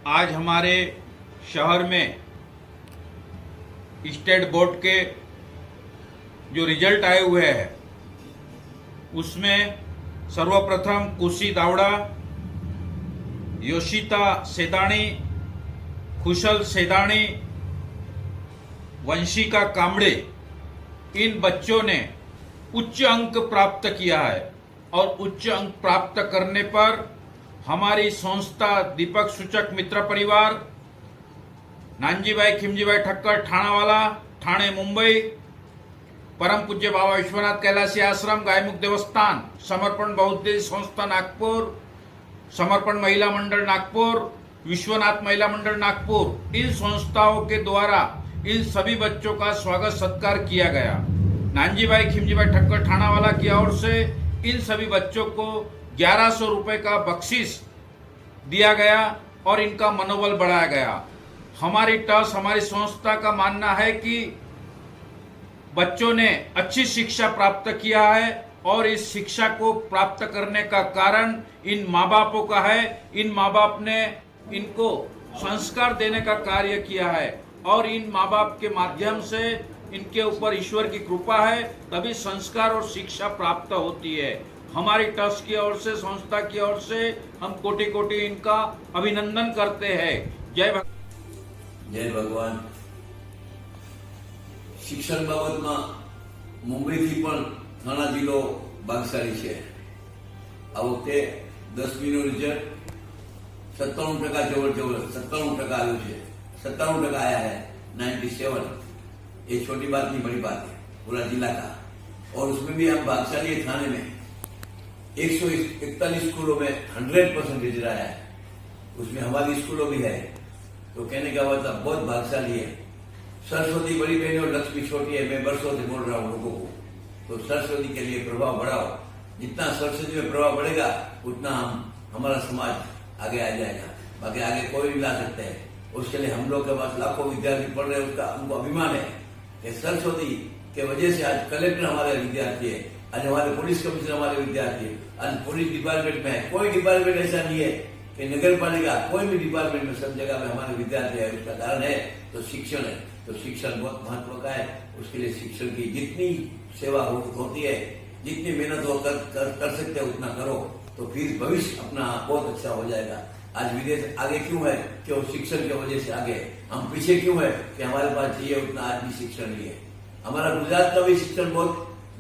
आज हमारे शहर में स्टेट बोर्ड के जो रिजल्ट आए हुए हैं उसमें सर्वप्रथम कुशी दावड़ा, योशिता सेदानी, खुशल सेदानी, वंशिका कामड़े, इन बच्चों ने उच्च अंक प्राप्त किया है और उच्च अंक प्राप्त करने पर हमारी संस्था दीपक सूचक मित्र परिवार, नानजीभाई खिमजीभाई ठक्कर ठाणावाला, ठाणे मुंबई, परम पूज्य बाबा विश्वनाथ कैलासी आश्रम, गायमुख देवस्थान, समर्पण बौद्ध संस्था नागपुर, समर्पण महिला मंडल नागपुर, विश्वनाथ महिला मंडल नागपुर, इन संस्थाओं के द्वारा इन सभी बच्चों का स्वागत सत्कार किया गया। नानजीभाई खिमजीभाई ठक्कर ठाणावाला की ओर से इन सभी बच्चों को 1100 रुपए का बख्शीश दिया गया और इनका मनोबल बढ़ाया गया। हमारी हमारी संस्था का मानना है कि बच्चों ने अच्छी शिक्षा प्राप्त किया है और इस शिक्षा को प्राप्त करने का कारण इन माँ बापों का है। इन माँ बाप ने इनको संस्कार देने का कार्य किया है और इन माँ बाप के माध्यम से इनके ऊपर ईश्वर की कृपा है, तभी संस्कार और शिक्षा प्राप्त होती है। हमारी ट्रस्ट की ओर से, संस्था की ओर से हम कोटि कोटि इनका अभिनंदन करते हैं। जय भगवान। शिक्षण बाबतમાં મુંબઈથી પણ ઘણા જિલ્લો ભાગશાળી છે। આ વખતે 10મીનું રિઝલ્ટ 97% જવળ 97% આવ્યું છે। 97% आया है, 97। ये छोटी बात नहीं, बड़ी बात है पूरा जिला का। और उसमें भी हम भागशाली है। थाने में 141 स्कूलों में 100% आया है, उसमें हमारी स्कूलों भी है। तो कहने का मतलब बहुत भागशाली है। सरस्वती बड़ी बहन और लक्ष्मी छोटी है। मैं वर्षों से बोल रहा हूँ लोगों को, तो सरस्वती के लिए प्रभाव बढ़ाओ। जितना सरस्वती में प्रभाव बढ़ेगा उतना हमारा समाज आगे आ जाएगा। बाकी आगे कोई नहीं ला सकते हैं। उसके लिए हम लोग के पास लाखों विद्यार्थी पढ़ रहे हैं, उसका हमको अभिमान है कि सरस्वती के वजह से आज कलेक्टर हमारे विद्यार्थी है, आज हमारे पुलिस कमिश्नर हमारे विद्यार्थी है, आज पुलिस डिपार्टमेंट में है। कोई डिपार्टमेंट ऐसा नहीं है कि नगर पालिका, कोई भी डिपार्टमेंट में सब जगह में हमारे विद्यार्थी है। उसका कारण है तो शिक्षण है। तो शिक्षण बहुत महत्व का है। उसके लिए शिक्षण की जितनी सेवा होती है, जितनी मेहनत वो कर सकते हैं उतना करो, तो फिर भविष्य अपना बहुत अच्छा हो जाएगा। आज विदेश आगे क्यों है कि वो शिक्षण की वजह से आगे। हम पीछे क्यों है कि हमारे पास चाहिए उतना आज भी शिक्षण नहीं है। हमारा गुजरात का भी शिक्षण बहुत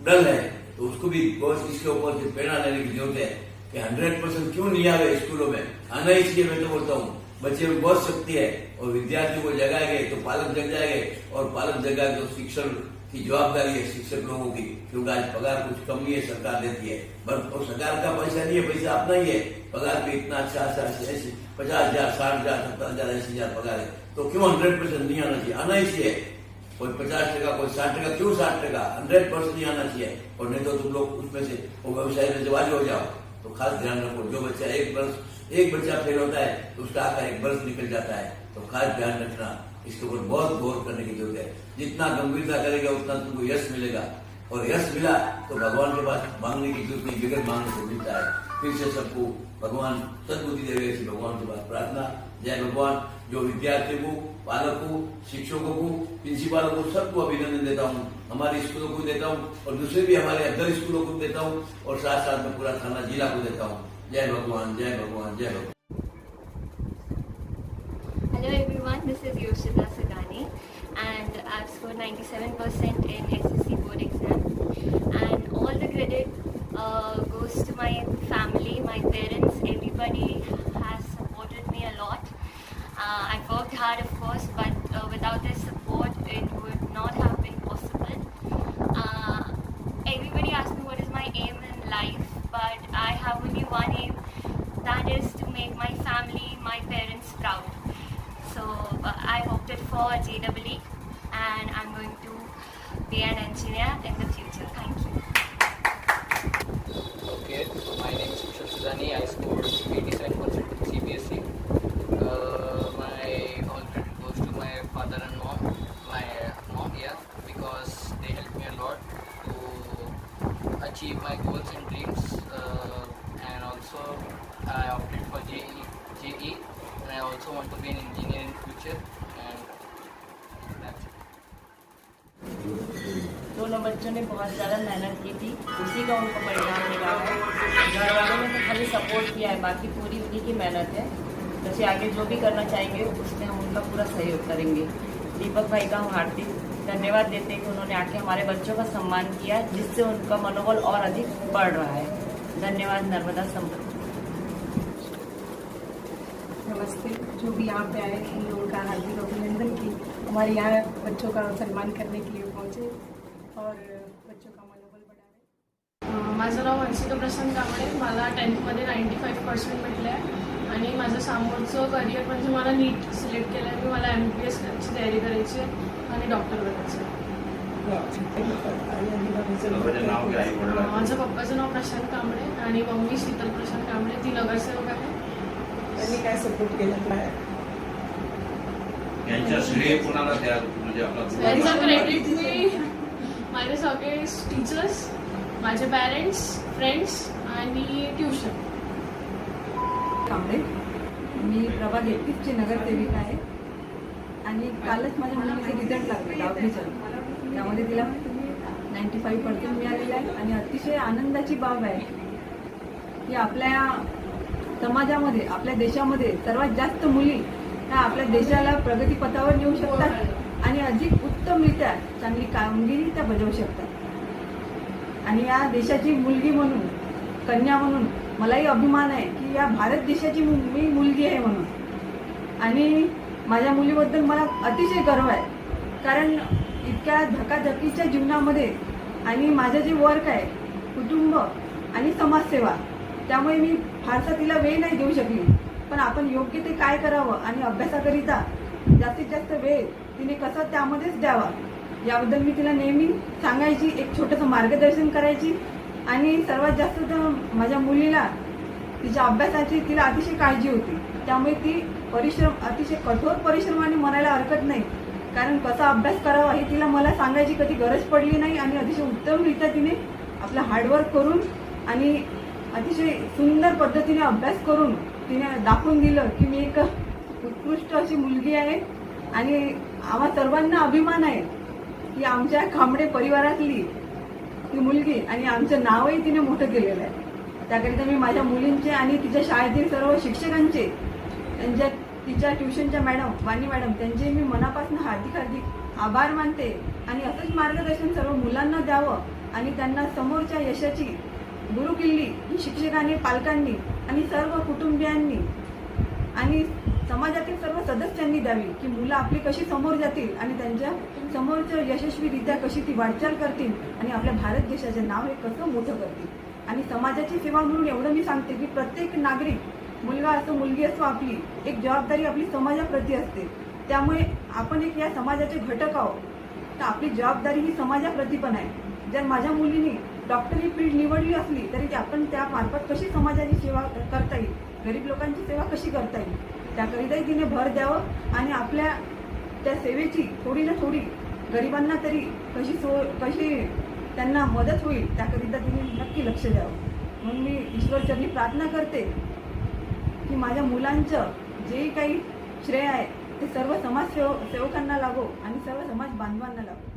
डल है, तो उसको भी बहुत इसके ऊपर से प्रेरणा लेने की जरूरत है कि 100% क्यों नहीं आ रहे स्कूलों में। आना ही चाहिए। मैं तो बोलता हूँ बच्चे में बहुत शक्ति है और विद्यार्थियों को जगाएंगे तो पालक जग जाएंगे, और पालक जगा तो शिक्षण की जवाबदारी है शिक्षक लोगों की, क्योंकि आज पगार कुछ कम नहीं है, सरकार देती है। और सरकार का पैसा नहीं है, पैसा अपना ही है। पगार भी इतना अच्छा 50,000, 60,000, 70,000, 80,000 पगार है। तो क्यों 100% नहीं आना चाहिए? आना ही चाहिए। कोई 50%, कोई 60%, क्यों 60%? 100% नहीं आना चाहिए। और नहीं तो तुम लोग उसमें से वो व्यवसाय में जवाब हो जाओ। तो खास ध्यान रखो, जो बच्चा एक बच्चा फेल होता है तो उसका आका 1 वर्ष निकल जाता है। तो खास ध्यान रखना, इसके ऊपर बहुत गौर करने की जरूरत है। जितना गंभीरता करेगा उतना तुमको यश मिलेगा, और यश मिला तो भगवान के पास मांगने की जरूरत नहीं, बगैर मांगने से मिलता है। फिर से सबको भगवान सद्बुद्धि देवे, ऐसी भगवान के पास प्रार्थना। जय भगवान। जो विद्यार्थियों को, पालकों, शिक्षकों को, प्रिंसिपालों को, सबको अभिनंदन देता हूँ। हमारे स्कूलों को देता हूँ और दूसरे भी हमारे अदर स्कूलों को देता हूँ, और साथ साथ में पूरा थाना जिला को देता हूँ। जय भगवान, जय भगवान, जय भगवान। Hello everyone, this is Yoshita Sagani and I've scored 97% in SSC board exam, and all the credit goes to my family, my parents. Everybody has supported me a lot. I've worked hard of course, but without their support it would not have been possible. Everybody asks me what is my aim in life, but I have only one aim, that is to make my family, my parents proud. So I opted for JEE and I'm going to be an engineer in the future. Thank you. Okay, my name is Kushal Sudani. I scored 87% in CBSE. My all credit goes to my father and mom. My mom, yeah, because they helped me a lot to achieve my goals and dreams. And also I opted for JEE, and I also also want to be an engineer in future, and that's it. दोनों बच्चों ने बहुत ज़्यादा मेहनत की थी, उसी का उनको परिणाम मिला है। घर वालों ने तो खाली सपोर्ट किया है, बाकी पूरी उन्हीं की मेहनत है। जैसे आगे जो भी करना चाहेंगे उसमें हम उनका पूरा सहयोग करेंगे। दीपक भाई का हम हार्दिक धन्यवाद देते हैं कि उन्होंने आके हमारे बच्चों का सम्मान किया, जिससे उनका मनोबल और अधिक बढ़ रहा है। धन्यवाद। नर्मदा समृद्धि। नमस्ते। जो भी यहाँ पे आए उन लोगों का हार्दिक अभिनंदन की हमारे यहाँ बच्चों का सम्मान करने के लिए पहुँचे और बच्चों का मनोबल बढ़ावे। माझं नाव हर्षिका प्रशांत कांबळे. मला 10th मध्ये 95% भेटले आहे आणि माझं समोरचं करिअर म्हणजे मला नीट सिलेक्ट केलं आहे. मला MPS ची तयारी करायची आहे आणि डॉक्टर बनायचं आहे. माझ्या पप्पाचं नाव प्रशांत कांबळे आणि मम्मी शीतल प्रशांत कांबळे. ती नगरसेवक आहे. त्यांनी काय सपोर्ट केला काय यांच्या श्रेय कोणाला द्या म्हणजे आपला यांचा क्रेडिट मी माझे सगळे टीचर्स, माझे पॅरेंट्स, फ्रेंड्स आणि ट्युशन. कांबळे. मी प्रभाग 31ची नगरसेविका आहे आणि कालच माझ्या मुलीचे रिझल्ट लागले 10वीचा. त्यामध्ये तिला 95% मिळालेला आहे आणि अतिशय आनंदाची बाब आहे की आपल्या समाजामध्ये, आपल्या देशामध्ये सर्वात जास्त मुली ह्या आपल्या देशाला प्रगतीपथावर नेऊ शकतात आणि अधिक उत्तमरित्या चांगली कामगिरी त्या बजावू शकतात. आणि या देशाची मुलगी म्हणून, कन्या म्हणून मलाही अभिमान आहे की या भारत देशाची मी मुलगी आहे म्हणून. आणि माझ्या मुलीबद्दल मला अतिशय गर्व आहे, कारण इतक्या धकाधकीच्या जीवनामध्ये आणि माझं जे वर्क आहे कुटुंब आणि समाजसेवा, त्यामुळे मी फारसा तिला वेळ नाही देऊ शकली. पण आपण योग्य ते काय करावं आणि अभ्यासाकरिता जास्तीत जास्त वेळ तिने कसा त्यामध्येच द्यावा याबद्दल मी तिला नेहमी सांगायची, एक छोटंसं मार्गदर्शन करायची. आणि सर्वात जास्त तर माझ्या मुलीला तिच्या अभ्यासाची तिला अतिशय काळजी होती. त्यामुळे ती अतिशय कठोर परिश्रमाने म्हणायला हरकत नाही, कारण कसा अभ्यास करावा हे तिला मला सांगायची कधी गरज पडली नाही. आणि अतिशय उत्तमरित्या तिने आपलं हार्डवर्क करून आणि अतिशय सुंदर पद्धतीने अभ्यास करून तिने दाखवून दिलं की मी एक उत्कृष्ट अशी मुलगी आहे. आणि आम्हा सर्वांना अभिमान आहे की आमच्या कांबळे परिवारातली ती मुलगी आणि आमचं नावही तिने मोठं केलेलं आहे. त्याकरिता मी माझ्या मुलींचे आणि तिच्या शाळेतील सर्व शिक्षकांचे, तिच्या ट्युशनच्या मॅडम, वाणी मॅडम, त्यांचे मी मनापासून हार्दिक आभार मानते. आणि असंच मार्गदर्शन सर्व मुलांना द्यावं आणि त्यांना समोरच्या यशाची गुरुकिल्ली ही शिक्षकांनी, पालकांनी आणि सर्व कुटुंबियांनी आणि समाजातील सर्व सदस्यांनी द्यावी की मुलं आपली कशी समोर जातील आणि त्यांच्या समोरच्या यशस्वीरित्या कशी ती वाटचाल करतील आणि आपल्या भारत देशाचे नाव हे कसं मोठं करतील. आणि समाजाची सेवा म्हणून एवढं मी सांगते की प्रत्येक नागरिक, मुलगा असो मुलगी असो, आपली एक जबाबदारी आपली समाजाप्रती असते. त्यामुळे आपण एक या समाजाचे घटक आहोत, तर आपली जबाबदारी ही समाजाप्रती पण आहे. जर माझ्या मुलीने डॉक्टरी फील्ड निवडली असली तरी आपण त्या मार्फत कशी समाजाची सेवा करता येईल, गरीब लोकांची सेवा कशी करता येईल, त्याकरिताही तिने भर द्यावं. आणि आपल्या त्या सेवेची थोडी ना थोडी गरिबांना तरी कशी त्यांना मदत होईल त्याकरिता तिने नक्की लक्ष द्यावं. म्हणून मी ईश्वरचरणी प्रार्थना करते की माझ्या मुलांचं जेही काही श्रेय आहे ते सर्व समाजसेवकांना लागो आणि सर्व समाज बांधवांना लागो.